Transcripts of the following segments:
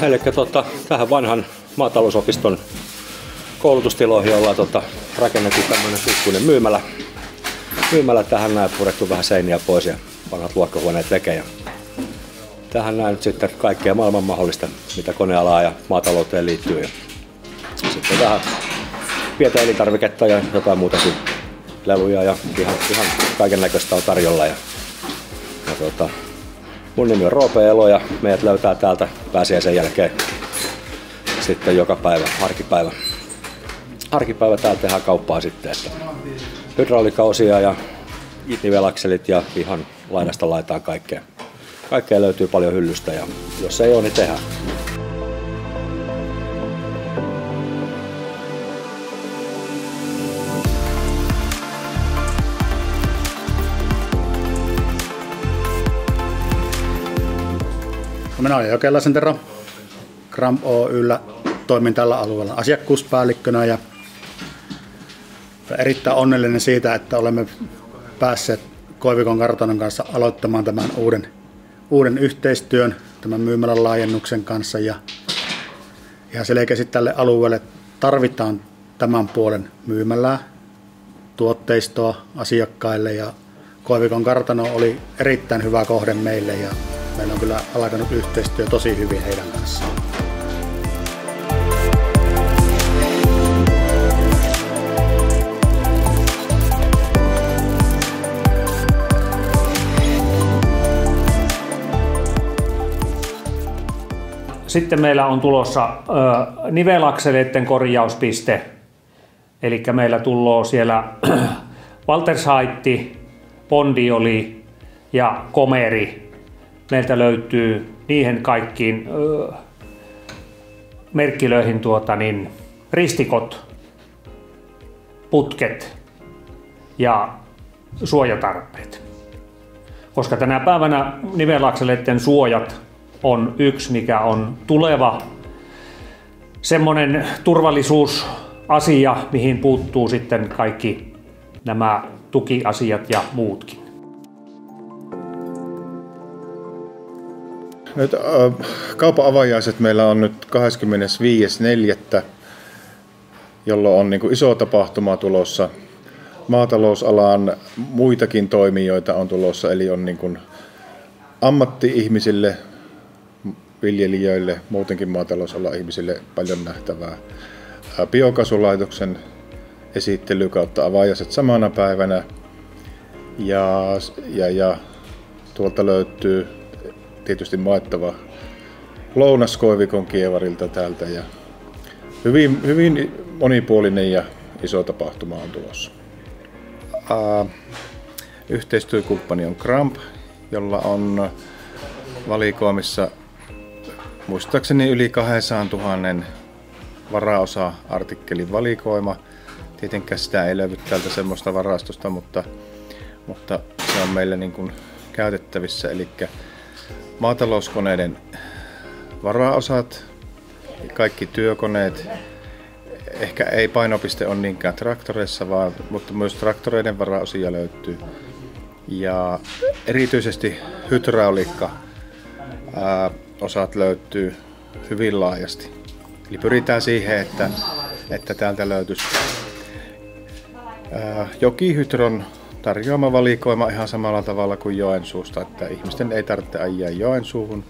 Eli tähän vanhan maatalousopiston koulutustiloihin ollaan rakennettu tämmöinen pikkuinen myymälä tähän näin, purettu vähän seiniä pois ja vanhat luokkahuoneet veke. Ja tähän näin nyt sitten kaikkea maailman mahdollista, mitä konealaa ja maatalouteen liittyy. Ja sitten vähän pientä elintarviketta ja jotain muutakin, leluja ja ihan kaiken näköistä on tarjolla. Ja mun nimi on Roope Elo ja meidät löytää täältä pääsiäisen jälkeen sitten joka päivä, arkipäivä täältä tehdään kauppaa sitten, että hydraulikausia ja nivelakselit ja ihan laidasta laitaan kaikkea. Kaikkea löytyy paljon hyllystä ja jos ei ole, niin tehdään. Minä olen Jokelaisen Tero, Cramp Oy:llä toimin tällä alueella asiakkuuspäällikkönä ja erittäin onnellinen siitä, että olemme päässeet Koivikon kartanon kanssa aloittamaan tämän uuden yhteistyön tämän myymälän laajennuksen kanssa ja ihan selkeästi tälle alueelle tarvitaan tämän puolen myymälää, tuotteistoa asiakkaille ja Koivikon kartano oli erittäin hyvä kohde meille ja meillä on kyllä alkanut yhteistyö tosi hyvin heidän kanssaan. Sitten meillä on tulossa nivelakseleiden korjauspiste. Eli meillä tulee siellä Waltershaitti, Bondioli ja Komeri. Meiltä löytyy niihin kaikkiin merkkilöihin ristikot, putket ja suojatarpeet. Koska tänä päivänä nivelakseleiden suojat on yksi, mikä on tuleva semmoinen turvallisuusasia, mihin puuttuu sitten kaikki nämä tukiasiat ja muutkin. Nyt kaupan avajaiset meillä on nyt 25.4., jolloin on iso tapahtuma tulossa. Maatalousalan muitakin toimijoita on tulossa, eli on ammatti-ihmisille, viljelijöille, muutenkin maatalousalan ihmisille paljon nähtävää. Biokaasulaitoksen esittely kautta avajaiset samana päivänä. Ja tuolta löytyy tietysti maettava lounas Koivikon kievarilta täältä. Ja hyvin monipuolinen ja iso tapahtuma on tulossa. Yhteistyökumppani on Cramp, jolla on valikoimissa muistaakseni yli 200 000 varaosa-artikkelin valikoima. Tietenkään sitä ei löydy täältä semmoista varastosta, mutta se on meillä käytettävissä. Eli maatalouskoneiden varaosat, kaikki työkoneet, ehkä ei painopiste on niinkään traktoreissa, mutta myös traktoreiden varaosia löytyy. Ja erityisesti hydrauliikka osat löytyy hyvin laajasti. Eli pyritään siihen, että täältä löytyisi Jokihydron tarjoama valikoima ihan samalla tavalla kuin Joensuusta, että ihmisten ei tarvitse ajaa Joensuuhun.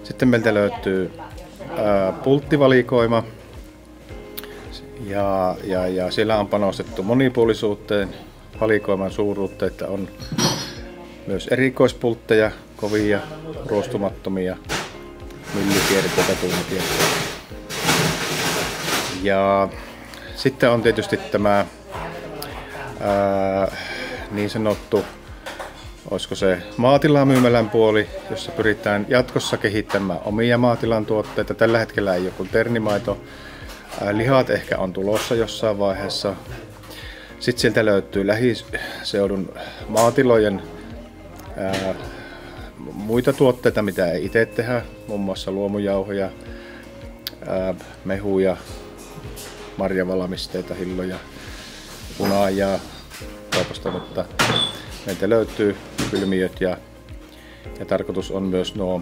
Sitten meiltä löytyy pulttivalikoima ja siellä on panostettu monipuolisuuteen, valikoiman suuruuteen, että on myös erikoispultteja, kovia, ruostumattomia, myllykierteitä, tuunikierteitä. Ja sitten on tietysti tämä niin sanottu, olisiko se maatilamyymälän puoli, jossa pyritään jatkossa kehittämään omia maatilan tuotteita. Tällä hetkellä ei ole kuin ternimaito. Lihat ehkä on tulossa jossain vaiheessa. Sitten sieltä löytyy lähiseudun maatilojen muita tuotteita, mitä ei itse tehdä, muun muassa luomujauhoja, mehuja, marjavalmisteita, hilloja, hunajaa kaupasta, mutta meiltä löytyy kylmiöt ja Ja tarkoitus on myös nuo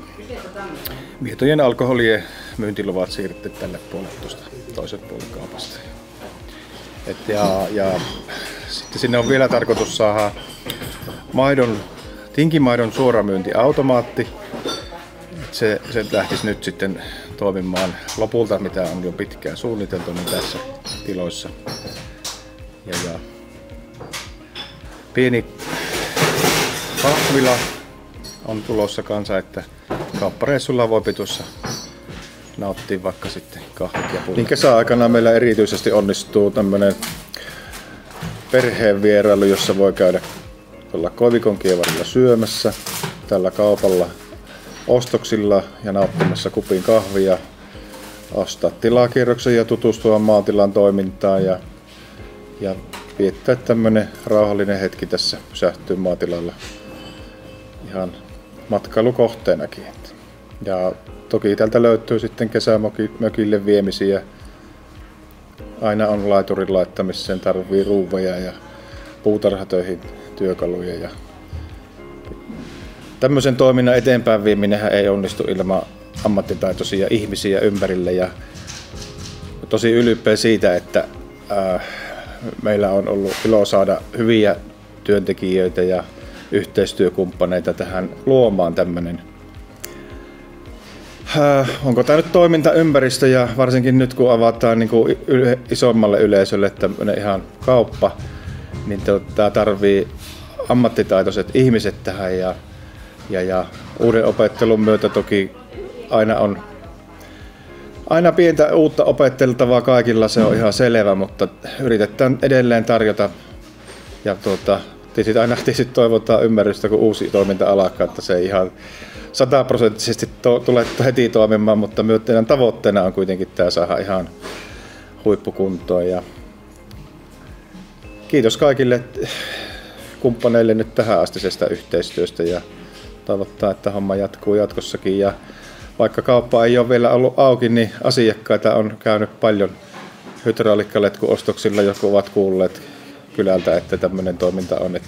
mietojen alkoholien myyntiluvat siirretty tälle puolelle tuosta toisen puolen kaupasta. Ja sitten sinne on vielä tarkoitus saada tinkimaidon suoramyyntiautomaatti. Se lähtisi nyt sitten toimimaan lopulta, mitä on jo pitkään suunniteltu niin tässä tiloissa. Ja pieni kahvila on tulossa kanssa, että kauppareissulla voi tuossa nauttia vaikka sitten kahvit ja pullot. Niin kesäaikana meillä erityisesti onnistuu tämmöinen perheen vierailu, jossa voi käydä tuolla Koivikon kievarilla syömässä, tällä kaupalla ostoksilla ja nauttimassa kupin kahvia, ostaa tilakierroksen ja tutustua maatilan toimintaan ja viettää tämmöinen rauhallinen hetki tässä, pysähtyy maatilalla ihan matkailukohteenakin. Ja toki täältä löytyy sitten kesämökille viemisiä. Aina on laiturin laittamiseen, tarvii ruuveja ja puutarhatöihin työkaluja. Ja tämmöisen toiminnan eteenpäin vieminenhän ei onnistu ilman ammattitaitoisia ihmisiä ympärille. Ja tosi ylpeä siitä, että meillä on ollut ilo saada hyviä työntekijöitä ja yhteistyökumppaneita tähän luomaan tämmöinen. Onko tämä nyt toimintaympäristö ja varsinkin nyt kun avataan niin kuin isommalle yleisölle tämmöinen ihan kauppa, niin tämä tarvii ammattitaitoiset ihmiset tähän ja uuden opettelun myötä toki aina pientä uutta opetteltavaa kaikilla, se on ihan selvä, mutta yritetään edelleen tarjota ja aina toivotaan ymmärrystä, kun uusi toiminta alkaa, että se ei ihan 100% tule heti toimimaan, mutta myöten tavoitteena on kuitenkin tämä saada ihan huippukuntoon. Ja kiitos kaikille kumppaneille nyt tähän astisesta yhteistyöstä ja toivottaa, että homma jatkuu jatkossakin. Ja vaikka kauppa ei ole vielä ollut auki, niin asiakkaita on käynyt paljon hydraulikkaletkuostoksilla, jotka ovat kuulleet kylältä, että tämmöinen toiminta on.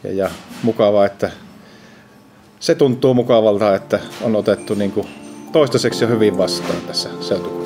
Ja mukavaa, että se tuntuu mukavalta, että on otettu niin kuin toistaiseksi jo hyvin vastaan tässä seutukunnassa.